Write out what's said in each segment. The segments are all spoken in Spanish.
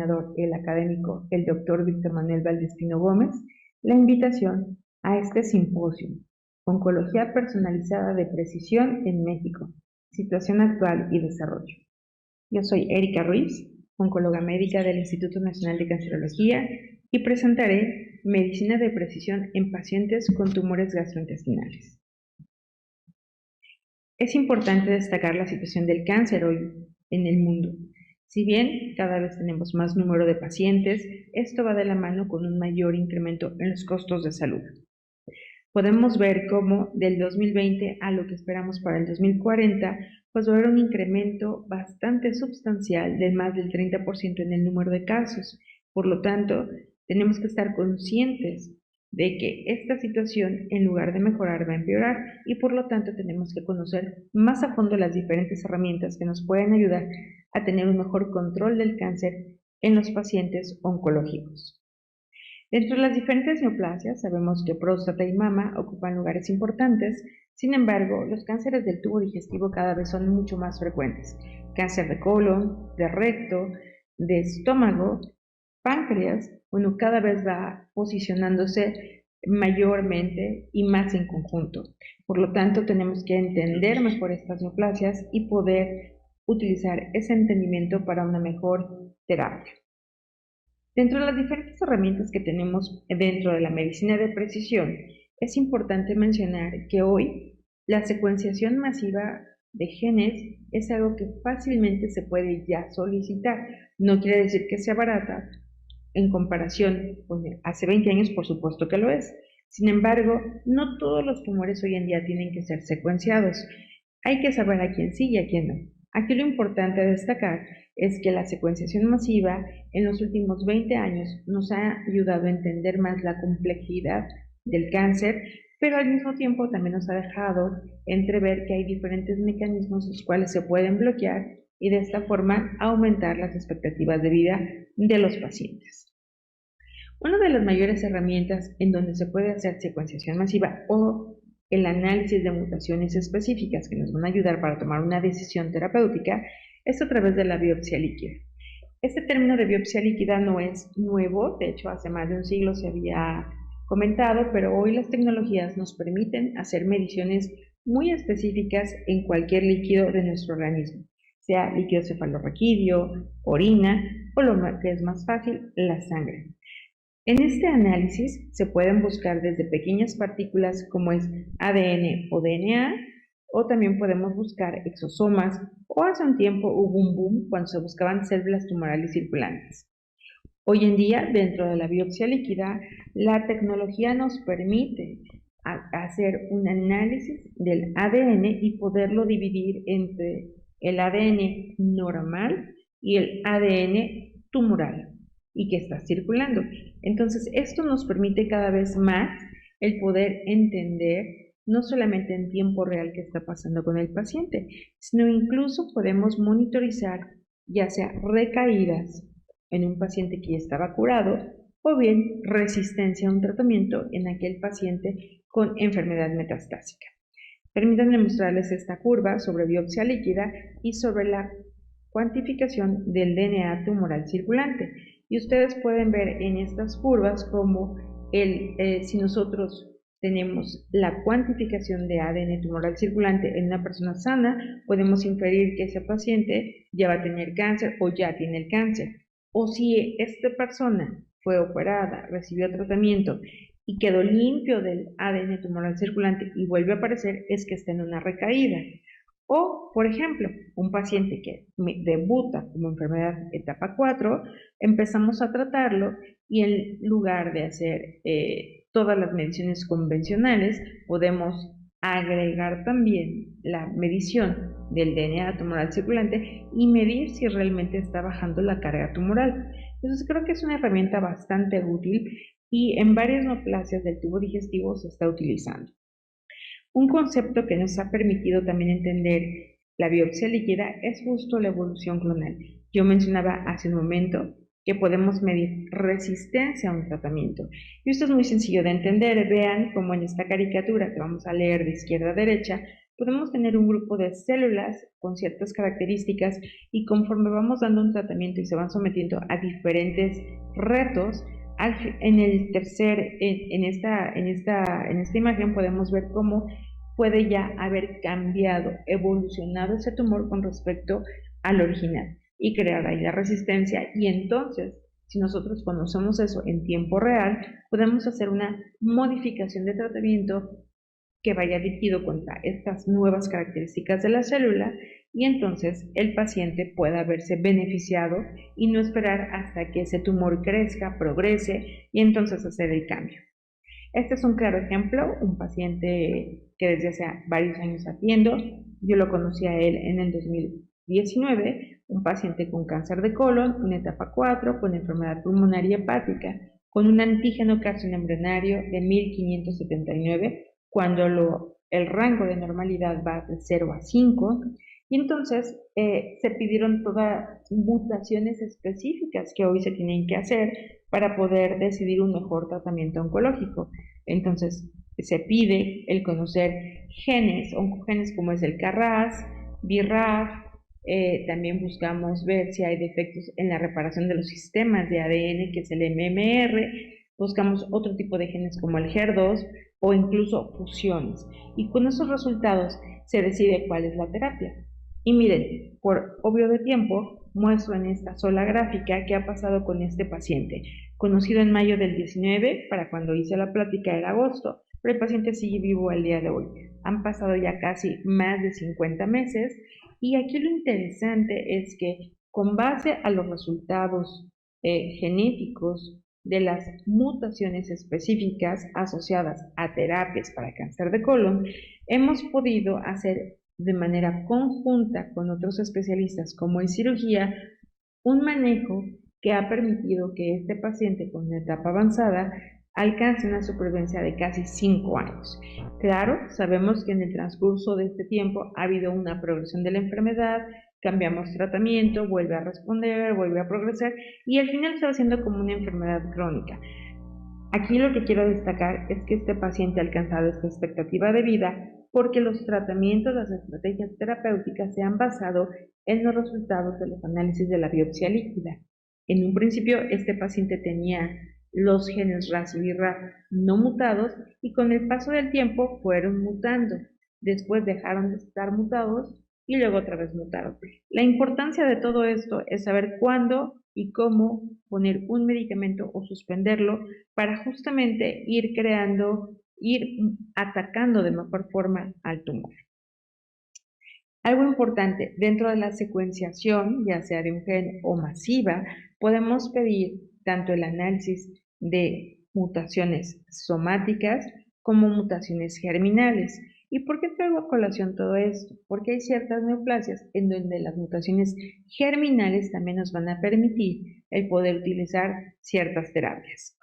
coordinador, el académico, el doctor Víctor Manuel Valdespino Gómez, la invitación a este simposio, Oncología Personalizada de Precisión en México, Situación Actual y Desarrollo. Yo soy Erika Ruiz, oncóloga médica del Instituto Nacional de Cancerología y presentaré Medicina de Precisión en pacientes con tumores gastrointestinales. Es importante destacar la situación del cáncer hoy en el mundo. Si bien cada vez tenemos más número de pacientes, esto va de la mano con un mayor incremento en los costos de salud. Podemos ver cómo del 2020 a lo que esperamos para el 2040, pues va a haber un incremento bastante sustancial de más del 30% en el número de casos. Por lo tanto, tenemos que estar conscientes de que esta situación, en lugar de mejorar, va a empeorar y por lo tanto tenemos que conocer más a fondo las diferentes herramientas que nos pueden ayudar a tener un mejor control del cáncer en los pacientes oncológicos. Dentro de las diferentes neoplasias, sabemos que próstata y mama ocupan lugares importantes. Sin embargo, los cánceres del tubo digestivo cada vez son mucho más frecuentes. Cáncer de colon, de recto, de estómago, páncreas, cada vez va posicionándose mayormente y más en conjunto. Por lo tanto, tenemos que entender mejor estas neoplasias y poder utilizar ese entendimiento para una mejor terapia. Dentro de las diferentes herramientas que tenemos dentro de la medicina de precisión, es importante mencionar que hoy la secuenciación masiva de genes es algo que fácilmente se puede ya solicitar. No quiere decir que sea barata en comparación con hace 20 años, por supuesto que lo es. Sin embargo, no todos los tumores hoy en día tienen que ser secuenciados. Hay que saber a quién sí y a quién no. Aquí lo importante a destacar es que la secuenciación masiva en los últimos 20 años nos ha ayudado a entender más la complejidad del cáncer, pero al mismo tiempo también nos ha dejado entrever que hay diferentes mecanismos los cuales se pueden bloquear y de esta forma aumentar las expectativas de vida de los pacientes. Una de las mayores herramientas en donde se puede hacer secuenciación masiva o el análisis de mutaciones específicas que nos van a ayudar para tomar una decisión terapéutica es a través de la biopsia líquida. Este término de biopsia líquida no es nuevo, de hecho hace más de un siglo se había comentado, pero hoy las tecnologías nos permiten hacer mediciones muy específicas en cualquier líquido de nuestro organismo, sea líquido cefalorraquídeo, orina o lo que es más fácil, la sangre. En este análisis se pueden buscar desde pequeñas partículas como es ADN o DNA, o también podemos buscar exosomas, o hace un tiempo hubo un boom cuando se buscaban células tumorales circulantes. Hoy en día, dentro de la biopsia líquida, la tecnología nos permite hacer un análisis del ADN y poderlo dividir entre el ADN normal y el ADN tumoral y que está circulando. Entonces, esto nos permite cada vez más el poder entender no solamente en tiempo real qué está pasando con el paciente, sino incluso podemos monitorizar ya sea recaídas en un paciente que ya estaba curado o bien resistencia a un tratamiento en aquel paciente con enfermedad metastásica. Permítanme mostrarles esta curva sobre biopsia líquida y sobre la cuantificación del DNA tumoral circulante. Y ustedes pueden ver en estas curvas como si nosotros tenemos la cuantificación de ADN tumoral circulante en una persona sana, podemos inferir que ese paciente ya va a tener cáncer o ya tiene el cáncer. O si esta persona fue operada, recibió tratamiento y quedó limpio del ADN tumoral circulante y vuelve a aparecer, es que está en una recaída. O, por ejemplo, un paciente que debuta como enfermedad etapa 4, empezamos a tratarlo y en lugar de hacer todas las mediciones convencionales, podemos agregar también la medición del DNA tumoral circulante y medir si realmente está bajando la carga tumoral. Entonces creo que es una herramienta bastante útil y en varias neoplasias del tubo digestivo se está utilizando. Un concepto que nos ha permitido también entender la biopsia líquida es justo la evolución clonal. Yo mencionaba hace un momento que podemos medir resistencia a un tratamiento. Y esto es muy sencillo de entender. Vean como en esta caricatura que vamos a leer de izquierda a derecha, podemos tener un grupo de células con ciertas características y conforme vamos dando un tratamiento y se van sometiendo a diferentes retos, en esta imagen podemos ver cómo puede ya haber cambiado, evolucionado ese tumor con respecto al original y crear ahí la resistencia. Y entonces, si nosotros conocemos eso en tiempo real, podemos hacer una modificación de tratamiento que vaya dirigido contra estas nuevas características de la célula y entonces el paciente pueda verse beneficiado y no esperar hasta que ese tumor crezca, progrese y entonces hacer el cambio. Este es un claro ejemplo, un paciente que desde hace varios años atiendo. Yo lo conocí a él en el 2019, un paciente con cáncer de colon, una etapa 4, con enfermedad pulmonar y hepática, con un antígeno carcinoembrionario de 1579, cuando el rango de normalidad va de 0 a 5, y entonces se pidieron todas mutaciones específicas que hoy se tienen que hacer para poder decidir un mejor tratamiento oncológico. Entonces, se pide el conocer genes, oncogenes como es el KRAS, BRAF, también buscamos ver si hay defectos en la reparación de los sistemas de ADN, que es el MMR, buscamos otro tipo de genes como el HER2 o incluso fusiones. Y con esos resultados se decide cuál es la terapia. Y miren, por obvio de tiempo, muestro en esta sola gráfica qué ha pasado con este paciente. Conocido en mayo del 19, para cuando hice la plática era agosto, pero el paciente sigue vivo al día de hoy. Han pasado ya casi más de 50 meses y aquí lo interesante es que con base a los resultados genéticos de las mutaciones específicas asociadas a terapias para cáncer de colon, hemos podido hacer de manera conjunta con otros especialistas como en cirugía un manejo que ha permitido que este paciente con una etapa avanzada alcance una supervivencia de casi 5 años. Claro, sabemos que en el transcurso de este tiempo ha habido una progresión de la enfermedad, cambiamos tratamiento, vuelve a responder, vuelve a progresar y al final se va haciendo como una enfermedad crónica. Aquí lo que quiero destacar es que este paciente ha alcanzado esta expectativa de vida porque los tratamientos, las estrategias terapéuticas se han basado en los resultados de los análisis de la biopsia líquida. En un principio, este paciente tenía los genes RAS y BRAF no mutados y con el paso del tiempo fueron mutando. Después dejaron de estar mutados y luego otra vez mutaron. La importancia de todo esto es saber cuándo y cómo poner un medicamento o suspenderlo para justamente ir atacando de mejor forma al tumor. Algo importante, dentro de la secuenciación, ya sea de un gen o masiva, podemos pedir tanto el análisis de mutaciones somáticas como mutaciones germinales. ¿Y por qué traigo a colación todo esto? Porque hay ciertas neoplasias en donde las mutaciones germinales también nos van a permitir el poder utilizar ciertas terapias.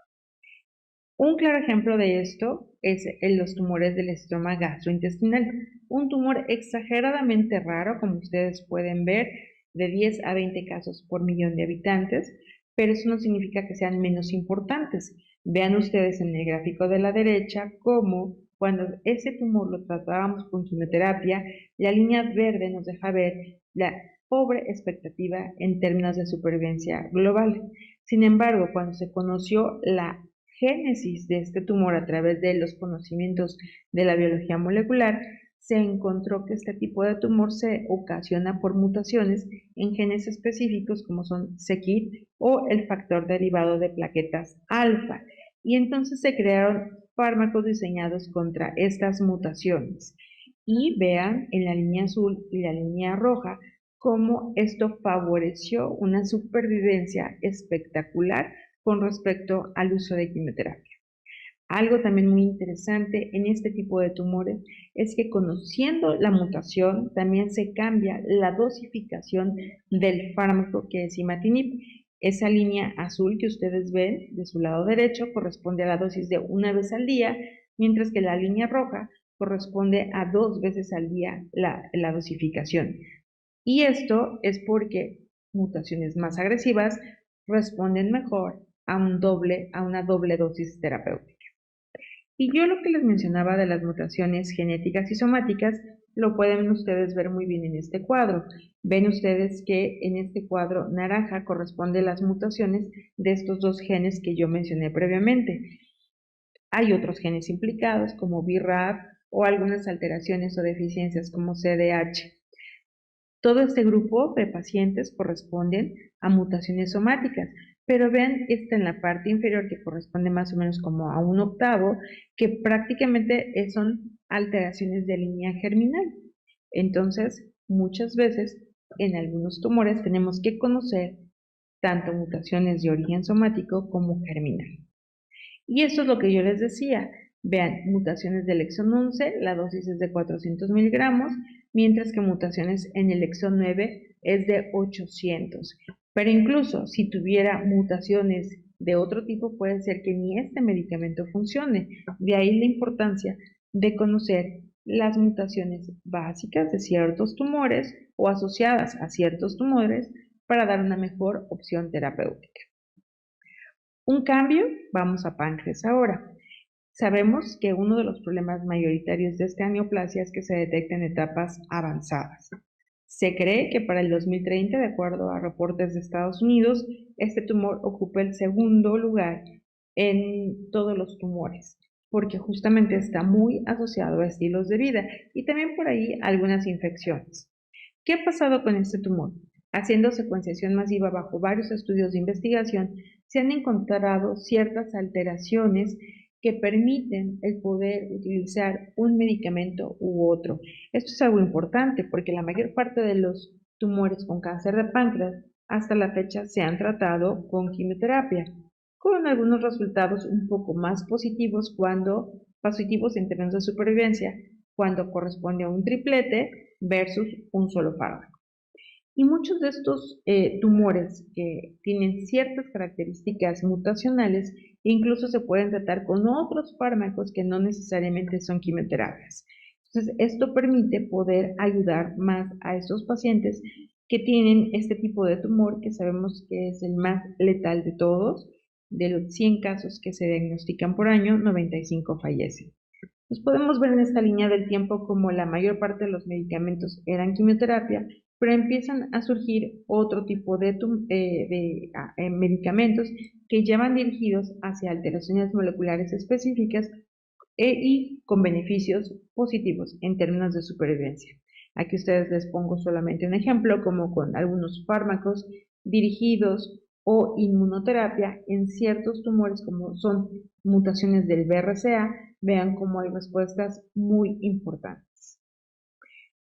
Un claro ejemplo de esto es en los tumores del estroma gastrointestinal, un tumor exageradamente raro, como ustedes pueden ver, de 10 a 20 casos por millón de habitantes, pero eso no significa que sean menos importantes. Vean ustedes en el gráfico de la derecha cómo cuando ese tumor lo tratábamos con quimioterapia, la línea verde nos deja ver la pobre expectativa en términos de supervivencia global. Sin embargo, cuando se conoció la génesis de este tumor a través de los conocimientos de la biología molecular, se encontró que este tipo de tumor se ocasiona por mutaciones en genes específicos como son c-KIT o el factor derivado de plaquetas alfa. Y entonces se crearon fármacos diseñados contra estas mutaciones. Y vean en la línea azul y la línea roja cómo esto favoreció una supervivencia espectacular con respecto al uso de quimioterapia. Algo también muy interesante en este tipo de tumores es que conociendo la mutación también se cambia la dosificación del fármaco que es imatinib. Esa línea azul que ustedes ven de su lado derecho corresponde a la dosis de una vez al día, mientras que la línea roja corresponde a 2 veces al día la dosificación. Y esto es porque mutaciones más agresivas responden mejor a una doble dosis terapéutica. Y yo lo que les mencionaba de las mutaciones genéticas y somáticas, Lo pueden ustedes ver muy bien en este cuadro. Ven ustedes que en este cuadro naranja corresponde las mutaciones de estos dos genes que yo mencioné previamente. Hay otros genes implicados como BRAF o algunas alteraciones o deficiencias como CDH. Todo este grupo de pacientes corresponden a mutaciones somáticas, pero vean esta en la parte inferior que corresponde más o menos como a un octavo, que prácticamente son alteraciones de línea germinal. Entonces, muchas veces en algunos tumores tenemos que conocer tanto mutaciones de origen somático como germinal. Y eso es lo que yo les decía. Vean, mutaciones del exón 11, la dosis es de 400 miligramos, mientras que mutaciones en el exón 9 es de 800. Pero incluso si tuviera mutaciones de otro tipo, puede ser que ni este medicamento funcione. De ahí la importancia de conocer las mutaciones básicas de ciertos tumores o asociadas a ciertos tumores para dar una mejor opción terapéutica. Un cambio, vamos a páncreas ahora. Sabemos que uno de los problemas mayoritarios de esta neoplasia es que se detecta en etapas avanzadas. Se cree que para el 2030, de acuerdo a reportes de Estados Unidos, este tumor ocupa el segundo lugar en todos los tumores, porque justamente está muy asociado a estilos de vida y también por ahí algunas infecciones. ¿Qué ha pasado con este tumor? Haciendo secuenciación masiva bajo varios estudios de investigación, se han encontrado ciertas alteraciones que permiten el poder utilizar un medicamento u otro. Esto es algo importante porque la mayor parte de los tumores con cáncer de páncreas hasta la fecha se han tratado con quimioterapia, con algunos resultados un poco más positivos en términos de supervivencia, cuando corresponde a un triplete versus un solo fármaco. Y muchos de estos tumores que tienen ciertas características mutacionales incluso se pueden tratar con otros fármacos que no necesariamente son quimioterapias. Entonces, esto permite poder ayudar más a estos pacientes que tienen este tipo de tumor que sabemos que es el más letal de todos. De los 100 casos que se diagnostican por año, 95 fallecen. Pues podemos ver en esta línea del tiempo como la mayor parte de los medicamentos eran quimioterapia, pero empiezan a surgir otro tipo de medicamentos que ya van dirigidos hacia alteraciones moleculares específicas y con beneficios positivos en términos de supervivencia. Aquí ustedes les pongo solamente un ejemplo, como con algunos fármacos dirigidos o inmunoterapia en ciertos tumores como son mutaciones del BRCA, vean cómo hay respuestas muy importantes.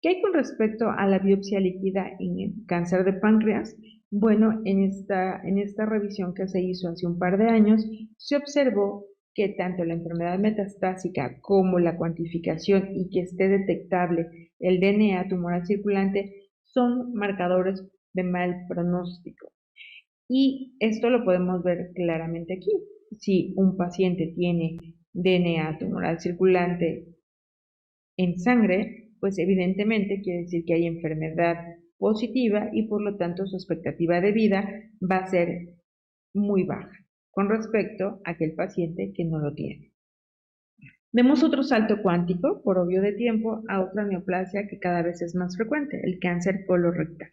¿Qué hay con respecto a la biopsia líquida en el cáncer de páncreas? Bueno, en esta revisión que se hizo hace un par de años, se observó que tanto la enfermedad metastásica como la cuantificación y que esté detectable el DNA tumoral circulante son marcadores de mal pronóstico. Y esto lo podemos ver claramente aquí. Si un paciente tiene DNA tumoral circulante en sangre, pues evidentemente quiere decir que hay enfermedad positiva y por lo tanto su expectativa de vida va a ser muy baja con respecto a aquel paciente que no lo tiene. Vemos otro salto cuántico, por obvio de tiempo, a otra neoplasia que cada vez es más frecuente, el cáncer colorectal.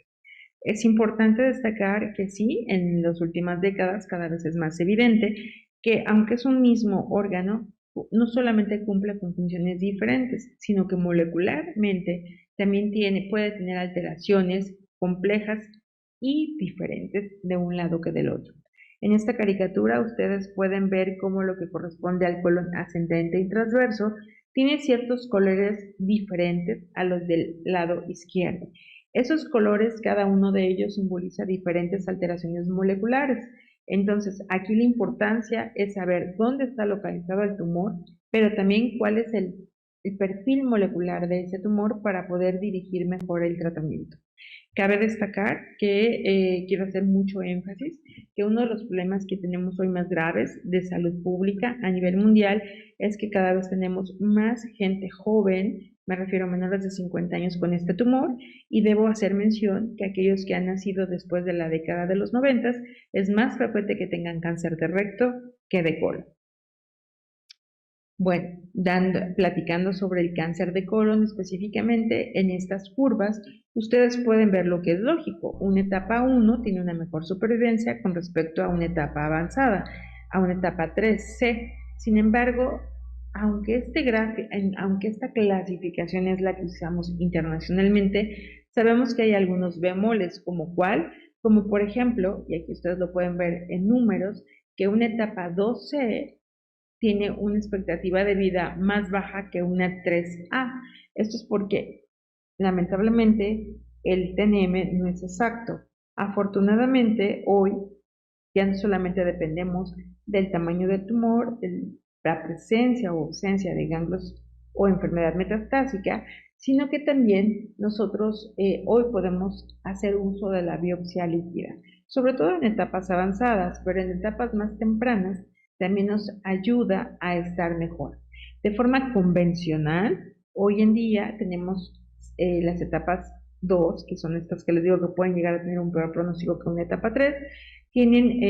Es importante destacar que sí, en las últimas décadas cada vez es más evidente que aunque es un mismo órgano, no solamente cumple con funciones diferentes, sino que molecularmente también puede tener alteraciones complejas y diferentes de un lado que del otro. En esta caricatura ustedes pueden ver cómo lo que corresponde al colon ascendente y transverso tiene ciertos colores diferentes a los del lado izquierdo. Esos colores, cada uno de ellos simboliza diferentes alteraciones moleculares. Entonces, aquí la importancia es saber dónde está localizado el tumor, pero también cuál es el perfil molecular de ese tumor para poder dirigir mejor el tratamiento. Cabe destacar que quiero hacer mucho énfasis que uno de los problemas que tenemos hoy más graves de salud pública a nivel mundial es que cada vez tenemos más gente joven, me refiero a menores de 50 años con este tumor, y debo hacer mención que aquellos que han nacido después de la década de los 90 es más frecuente que tengan cáncer de recto que de colon. Bueno, platicando sobre el cáncer de colon específicamente, en estas curvas, ustedes pueden ver lo que es lógico. Una etapa 1 tiene una mejor supervivencia con respecto a una etapa avanzada, a una etapa 3C. Sin embargo, aunque esta clasificación es la que usamos internacionalmente, sabemos que hay algunos bemoles, como cuál, como por ejemplo, y aquí ustedes lo pueden ver en números, que una etapa 2C tiene una expectativa de vida más baja que una 3A. Esto es porque, lamentablemente, el TNM no es exacto. Afortunadamente, hoy ya no solamente dependemos del tamaño del tumor, de la presencia o ausencia de ganglios o enfermedad metastásica, sino que también nosotros hoy podemos hacer uso de la biopsia líquida, sobre todo en etapas avanzadas, pero en etapas más tempranas también nos ayuda a estar mejor. De forma convencional, hoy en día tenemos las etapas 2, que son estas que les digo que pueden llegar a tener un peor pronóstico que una etapa 3, tienen,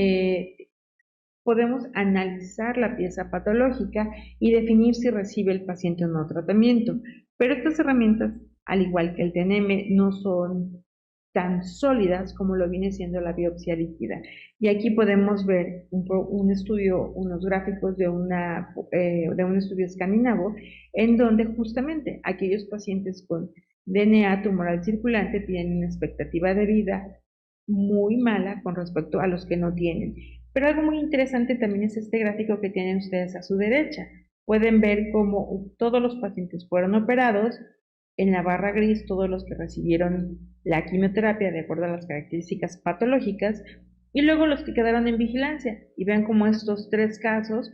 podemos analizar la pieza patológica y definir si recibe el paciente o no tratamiento. Pero estas herramientas, al igual que el TNM, no son tan sólidas como lo viene siendo la biopsia líquida. Y aquí podemos ver un estudio, unos gráficos de un estudio escandinavo, en donde justamente aquellos pacientes con DNA tumoral circulante tienen una expectativa de vida muy mala con respecto a los que no tienen. Pero algo muy interesante también es este gráfico que tienen ustedes a su derecha. Pueden ver cómo todos los pacientes fueron operados, en la barra gris todos los que recibieron la quimioterapia de acuerdo a las características patológicas, y luego los que quedaron en vigilancia. Y vean cómo estos tres casos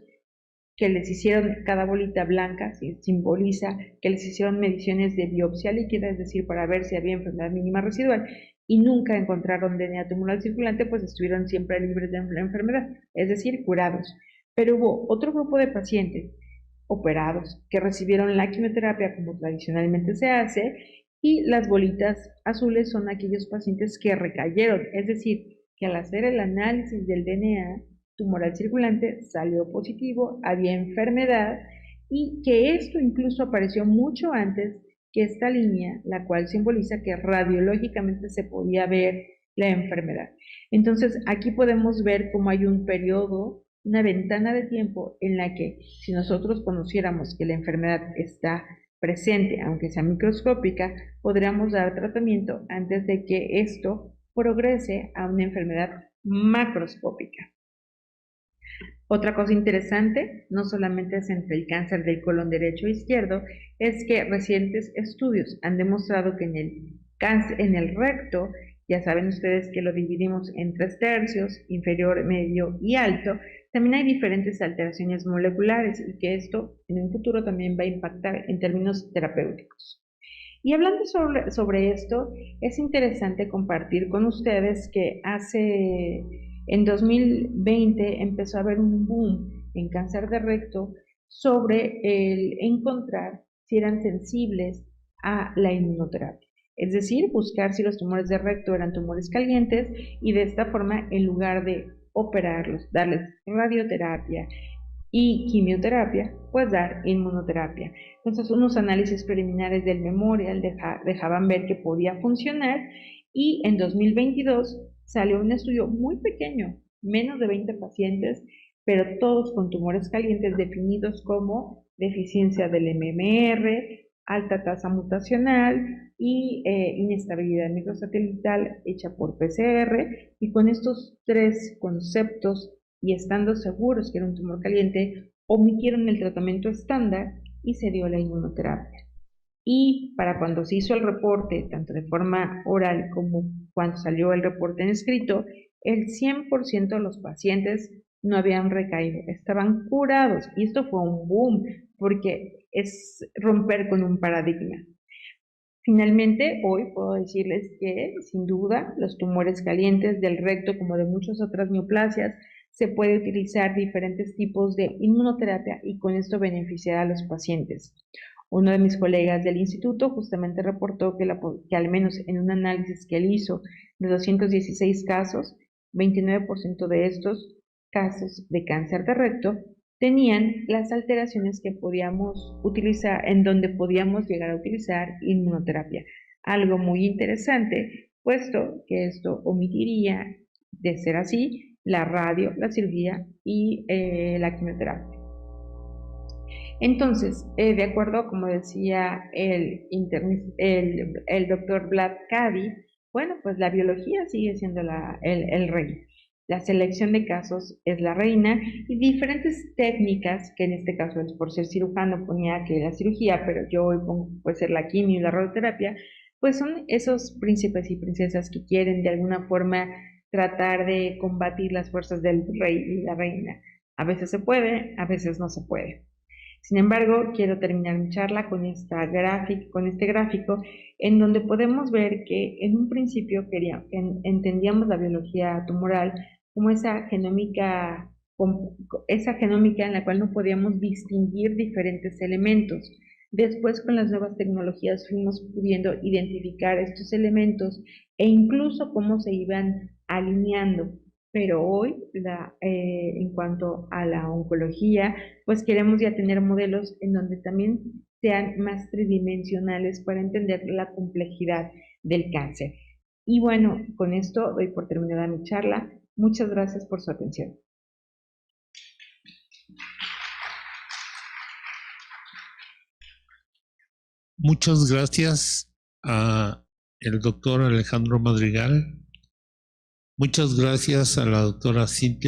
que les hicieron, cada bolita blanca simboliza que les hicieron mediciones de biopsia líquida, es decir, para ver si había enfermedad mínima residual, y nunca encontraron DNA tumoral circulante, pues estuvieron siempre libres de la enfermedad, es decir, curados. Pero hubo otro grupo de pacientes operados que recibieron la quimioterapia como tradicionalmente se hace, y las bolitas azules son aquellos pacientes que recayeron, es decir, que al hacer el análisis del DNA tumoral circulante salió positivo, había enfermedad, y que esto incluso apareció mucho antes que esta línea, la cual simboliza que radiológicamente se podía ver la enfermedad. Entonces, aquí podemos ver cómo hay un periodo, una ventana de tiempo en la que si nosotros conociéramos que la enfermedad está presente, aunque sea microscópica, podríamos dar tratamiento antes de que esto progrese a una enfermedad macroscópica. Otra cosa interesante, no solamente es entre el cáncer del colon derecho e izquierdo, es que recientes estudios han demostrado que en el recto, ya saben ustedes que lo dividimos en 3/3, inferior, medio y alto, también hay diferentes alteraciones moleculares y que esto en un futuro también va a impactar en términos terapéuticos. Y hablando sobre esto, es interesante compartir con ustedes que en 2020 empezó a haber un boom en cáncer de recto sobre el encontrar si eran sensibles a la inmunoterapia. Es decir, buscar si los tumores de recto eran tumores calientes y de esta forma, en lugar de operarlos, darles radioterapia y quimioterapia, pues dar inmunoterapia. Entonces, unos análisis preliminares del Memorial dejaban ver que podía funcionar, y en 2022 salió un estudio muy pequeño, menos de 20 pacientes, pero todos con tumores calientes definidos como deficiencia del MMR, alta tasa mutacional y inestabilidad microsatelital hecha por PCR, y con estos tres conceptos y estando seguros que era un tumor caliente, omitieron el tratamiento estándar y se dio la inmunoterapia. Y para cuando se hizo el reporte, tanto de forma oral como cuando salió el reporte en escrito, el 100% de los pacientes no habían recaído, estaban curados. Y esto fue un boom, porque es romper con un paradigma. Finalmente, hoy puedo decirles que, sin duda, los tumores calientes del recto, como de muchas otras neoplasias, se puede utilizar diferentes tipos de inmunoterapia y con esto beneficiar a los pacientes. Uno de mis colegas del instituto justamente reportó que al menos en un análisis que él hizo de 216 casos, 29% de estos casos de cáncer de recto tenían las alteraciones que podíamos utilizar, en donde podíamos llegar a utilizar inmunoterapia. Algo muy interesante, puesto que esto omitiría, de ser así, la radio, la cirugía y la quimioterapia. Entonces, de acuerdo, como decía el doctor Vlad Cady, bueno, pues la biología sigue siendo el rey. La selección de casos es la reina y diferentes técnicas, que en este caso es por ser cirujano ponía que la cirugía, pero yo hoy pongo puede ser la quimio y la radioterapia, pues son esos príncipes y princesas que quieren de alguna forma tratar de combatir las fuerzas del rey y la reina. A veces se puede, a veces no se puede. Sin embargo, quiero terminar mi charla con con este gráfico en donde podemos ver que en un principio entendíamos la biología tumoral como esa genómica en la cual no podíamos distinguir diferentes elementos. Después, con las nuevas tecnologías, fuimos pudiendo identificar estos elementos e incluso cómo se iban alineando. Pero hoy, en cuanto a la oncología, pues queremos ya tener modelos en donde también sean más tridimensionales para entender la complejidad del cáncer. Y bueno, con esto doy por terminada mi charla. Muchas gracias por su atención. Muchas gracias a el doctor Alejandro Madrigal. Muchas gracias a la doctora Cintia